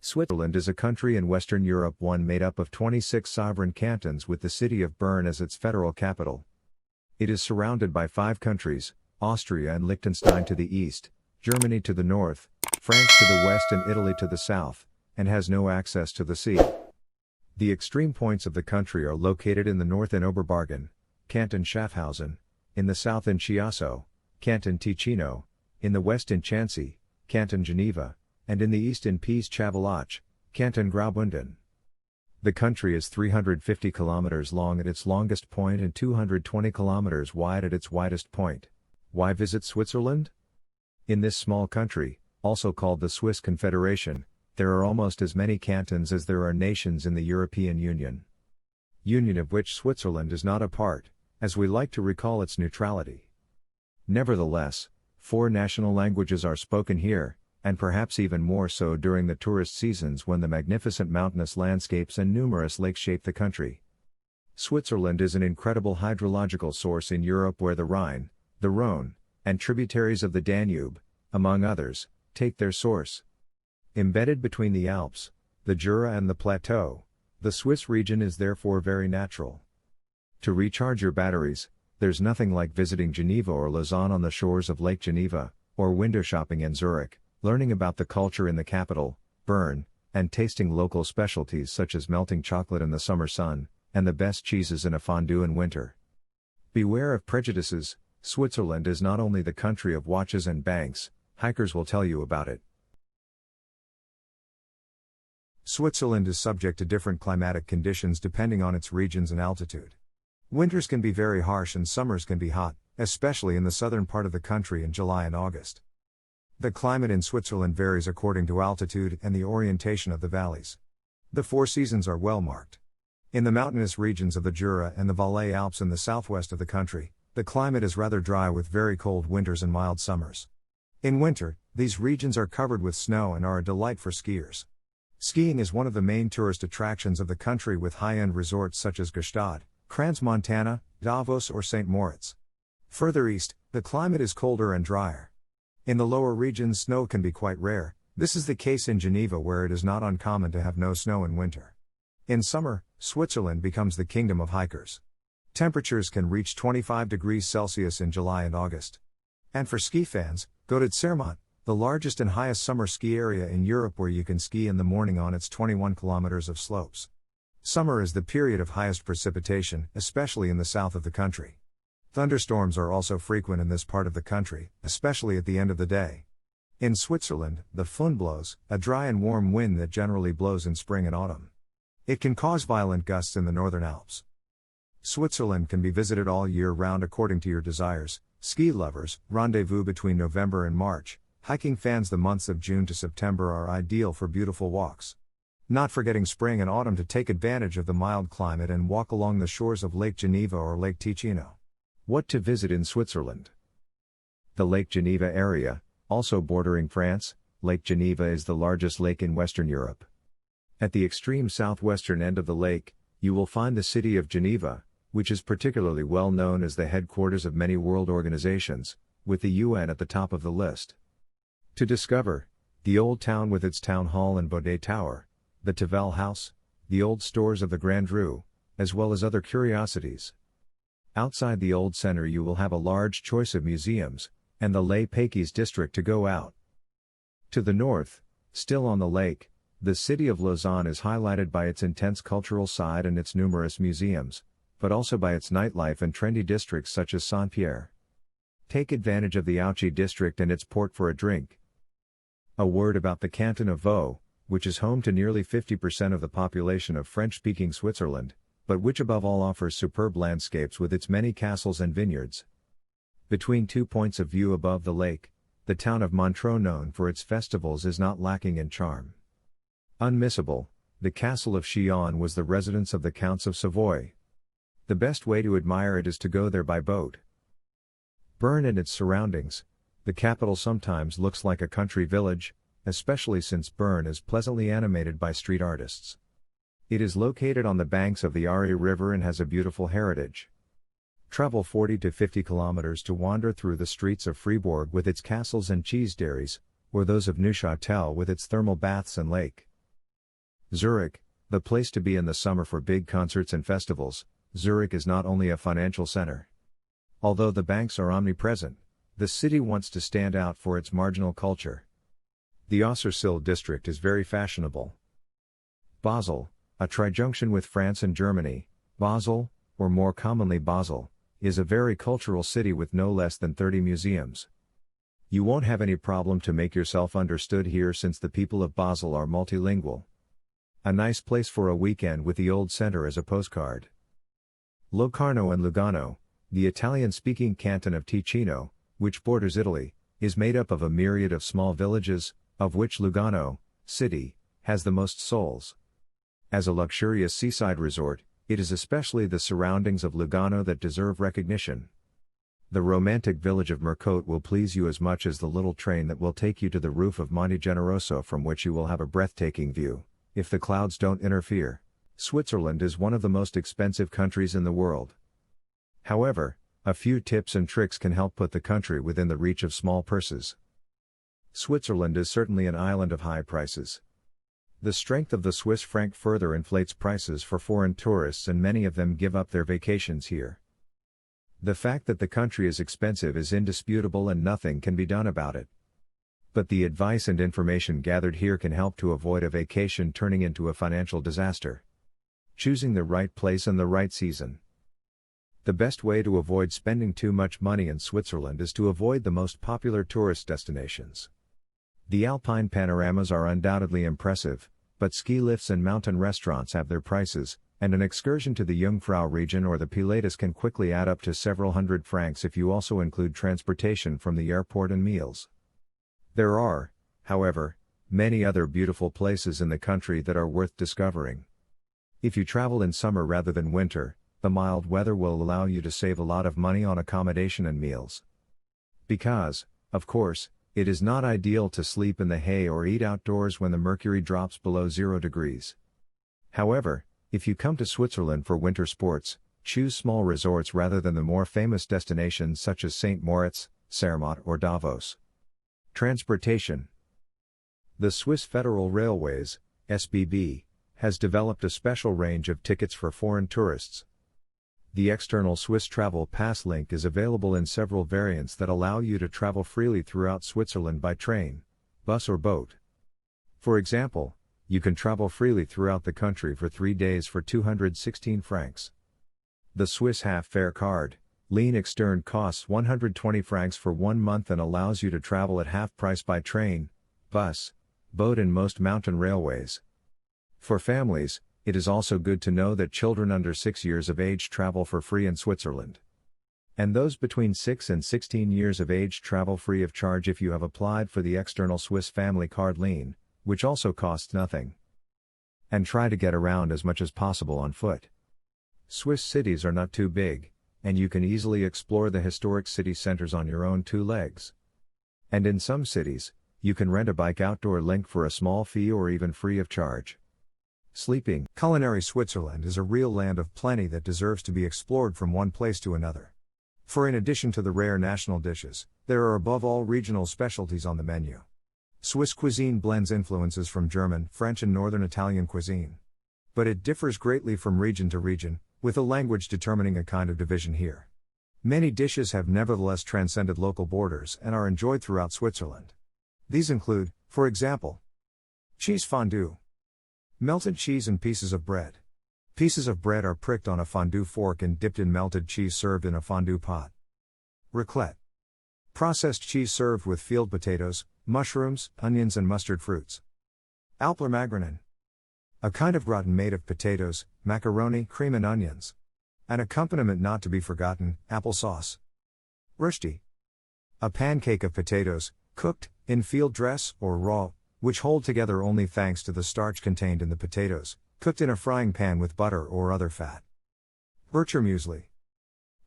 Switzerland is a country in Western Europe, one made up of 26 sovereign cantons with the city of Bern as its federal capital. It is surrounded by 5 countries, Austria and Liechtenstein to the east, Germany to the north, France to the west and Italy to the south, and has no access to the sea. The extreme points of the country are located in the north in Oberbargen, Canton Schaffhausen, in the south in Chiasso, Canton Ticino, in the west in Chancy, Canton Geneva, and in the east in Piz-Chavalach, Canton Graubünden. The country is 350 kilometers long at its longest point and 220 kilometers wide at its widest point. Why visit Switzerland? In this small country, also called the Swiss Confederation, there are almost as many cantons as there are nations in the European Union. Union of which Switzerland is not a part, as we like to recall its neutrality. Nevertheless, 4 national languages are spoken here, and perhaps even more so during the tourist seasons when the magnificent mountainous landscapes and numerous lakes shape the country. Switzerland is an incredible hydrological source in Europe where the Rhine, the Rhone, and tributaries of the Danube, among others, take their source. Embedded between the Alps, the Jura and the Plateau, the Swiss region is therefore very natural. To recharge your batteries, there's nothing like visiting Geneva or Lausanne on the shores of Lake Geneva, or window shopping in Zurich, learning about the culture in the capital, Bern, and tasting local specialties such as melting chocolate in the summer sun, and the best cheeses in a fondue in winter. Beware of prejudices. Switzerland is not only the country of watches and banks, hikers will tell you about it. Switzerland is subject to different climatic conditions depending on its regions and altitude. Winters can be very harsh and summers can be hot, especially in the southern part of the country in July and August. The climate in Switzerland varies according to altitude and the orientation of the valleys. The 4 seasons are well marked. In the mountainous regions of the Jura and the Valais Alps in the southwest of the country, the climate is rather dry with very cold winters and mild summers. In winter, these regions are covered with snow and are a delight for skiers. Skiing is one of the main tourist attractions of the country with high-end resorts such as Gstaad, Crans-Montana, Davos or St. Moritz. Further east, the climate is colder and drier. In the lower regions snow can be quite rare. This is the case in Geneva where it is not uncommon to have no snow in winter. In summer, Switzerland becomes the kingdom of hikers. Temperatures can reach 25 degrees Celsius in July and August. And for ski fans, go to Zermatt, the largest and highest summer ski area in Europe where you can ski in the morning on its 21 kilometers of slopes. Summer is the period of highest precipitation, especially in the south of the country. Thunderstorms are also frequent in this part of the country, especially at the end of the day. In Switzerland, the Föhn blows, a dry and warm wind that generally blows in spring and autumn. It can cause violent gusts in the northern Alps. Switzerland can be visited all year round according to your desires. Ski lovers, rendezvous between November and March. Hiking fans, the months of June to September are ideal for beautiful walks. Not forgetting spring and autumn to take advantage of the mild climate and walk along the shores of Lake Geneva or Lake Ticino. What to visit in Switzerland? The Lake Geneva area, also bordering France, Lake Geneva is the largest lake in Western Europe. At the extreme southwestern end of the lake, you will find the city of Geneva, which is particularly well known as the headquarters of many world organizations, with the UN at the top of the list. To discover, the old town with its town hall and Baudet Tower, the Tavel House, the old stores of the Grand Rue, as well as other curiosities. Outside the old center you will have a large choice of museums, and the Les Péquis district to go out. To the north, still on the lake, the city of Lausanne is highlighted by its intense cultural side and its numerous museums, but also by its nightlife and trendy districts such as Saint-Pierre. Take advantage of the Auchy district and its port for a drink. A word about the canton of Vaud, which is home to nearly 50% of the population of French-speaking Switzerland, but which above all offers superb landscapes with its many castles and vineyards. Between 2 points of view above the lake, the town of Montreux, known for its festivals, is not lacking in charm. Unmissable, the castle of Chillon was the residence of the Counts of Savoy. The best way to admire it is to go there by boat. Bern and its surroundings, the capital sometimes looks like a country village, especially since Bern is pleasantly animated by street artists. It is located on the banks of the Aare River and has a beautiful heritage. Travel 40 to 50 kilometers to wander through the streets of Fribourg with its castles and cheese dairies, or those of Neuchâtel with its thermal baths and lake. Zurich, the place to be in the summer for big concerts and festivals. Zurich is not only a financial center. Although the banks are omnipresent, the city wants to stand out for its marginal culture. The Aussersill district is very fashionable. Basel, a trijunction with France and Germany, Basel, or more commonly Basel, is a very cultural city with no less than 30 museums. You won't have any problem to make yourself understood here since the people of Basel are multilingual. A nice place for a weekend with the old center as a postcard. Locarno and Lugano, the Italian-speaking canton of Ticino, which borders Italy, is made up of a myriad of small villages, of which Lugano, city, has the most souls. As a luxurious seaside resort, it is especially the surroundings of Lugano that deserve recognition. The romantic village of Mercote will please you as much as the little train that will take you to the roof of Monte Generoso, from which you will have a breathtaking view, if the clouds don't interfere. Switzerland is one of the most expensive countries in the world. However, a few tips and tricks can help put the country within the reach of small purses. Switzerland is certainly an island of high prices. The strength of the Swiss franc further inflates prices for foreign tourists, and many of them give up their vacations here. The fact that the country is expensive is indisputable and nothing can be done about it. But the advice and information gathered here can help to avoid a vacation turning into a financial disaster. Choosing the right place and the right season. The best way to avoid spending too much money in Switzerland is to avoid the most popular tourist destinations. The alpine panoramas are undoubtedly impressive, but ski lifts and mountain restaurants have their prices, and an excursion to the Jungfrau region or the Pilatus can quickly add up to several hundred francs if you also include transportation from the airport and meals. There are, however, many other beautiful places in the country that are worth discovering. If you travel in summer rather than winter, the mild weather will allow you to save a lot of money on accommodation and meals. Because, of course, it is not ideal to sleep in the hay or eat outdoors when the mercury drops below 0 degrees. However, if you come to Switzerland for winter sports, choose small resorts rather than the more famous destinations such as St. Moritz, Zermatt or Davos. Transportation. The Swiss Federal Railways, SBB, has developed a special range of tickets for foreign tourists. The external Swiss Travel Pass link is available in several variants that allow you to travel freely throughout Switzerland by train, bus or boat. For example, you can travel freely throughout the country for 3 days for 216 francs. The Swiss half-fare card, Ligne Externe, costs 120 francs for 1 month and allows you to travel at half price by train, bus, boat and most mountain railways. For families, it is also good to know that children under 6 years of age travel for free in Switzerland. And those between 6 and 16 years of age travel free of charge if you have applied for the external Swiss family card Ligne, which also costs nothing. And try to get around as much as possible on foot. Swiss cities are not too big, and you can easily explore the historic city centers on your own 2 legs. And in some cities, you can rent a bike outdoor link for a small fee or even free of charge. Sleeping. Culinary Switzerland is a real land of plenty that deserves to be explored from one place to another. For in addition to the rare national dishes, there are above all regional specialties on the menu. Swiss cuisine blends influences from German, French and Northern Italian cuisine. But it differs greatly from region to region, with a language determining a kind of division here. Many dishes have nevertheless transcended local borders and are enjoyed throughout Switzerland. These include, for example, cheese fondue. Melted cheese and pieces of bread. Pieces of bread are pricked on a fondue fork and dipped in melted cheese served in a fondue pot. Raclette. Processed cheese served with field potatoes, mushrooms, onions and mustard fruits. Alplermagranen. A kind of gratin made of potatoes, macaroni, cream and onions. An accompaniment not to be forgotten, applesauce. Rösti. A pancake of potatoes, cooked, in field dress, or raw, which hold together only thanks to the starch contained in the potatoes, cooked in a frying pan with butter or other fat. Bircher muesli.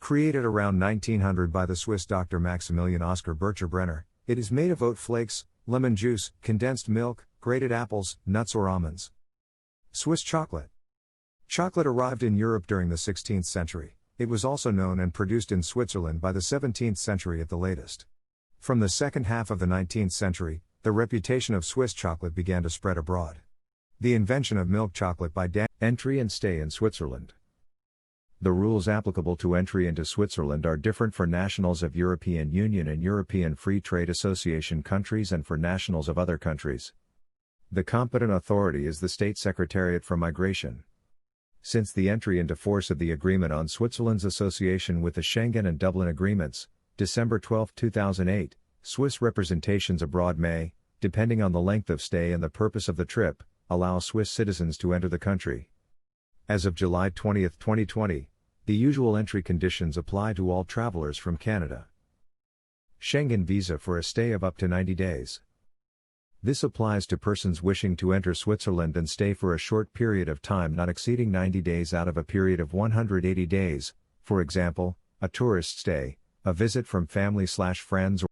Created around 1900 by the Swiss doctor Maximilian Oskar Bircher-Brenner, it is made of oat flakes, lemon juice, condensed milk, grated apples, nuts or almonds. Swiss chocolate. Chocolate arrived in Europe during the 16th century. It was also known and produced in Switzerland by the 17th century at the latest. From the second half of the 19th century, the reputation of Swiss chocolate began to spread abroad. The invention of milk chocolate by Entry and stay in Switzerland. The rules applicable to entry into Switzerland are different for nationals of European Union and European Free Trade Association countries and for nationals of other countries. The competent authority is the State Secretariat for Migration. Since the entry into force of the Agreement on Switzerland's association with the Schengen and Dublin Agreements, December 12, 2008, Swiss representations abroad may, depending on the length of stay and the purpose of the trip, allow Swiss citizens to enter the country. As of July 20, 2020, the usual entry conditions apply to all travelers from Canada. Schengen visa for a stay of up to 90 days. This applies to persons wishing to enter Switzerland and stay for a short period of time not exceeding 90 days out of a period of 180 days, for example, a tourist stay, a visit from family/friends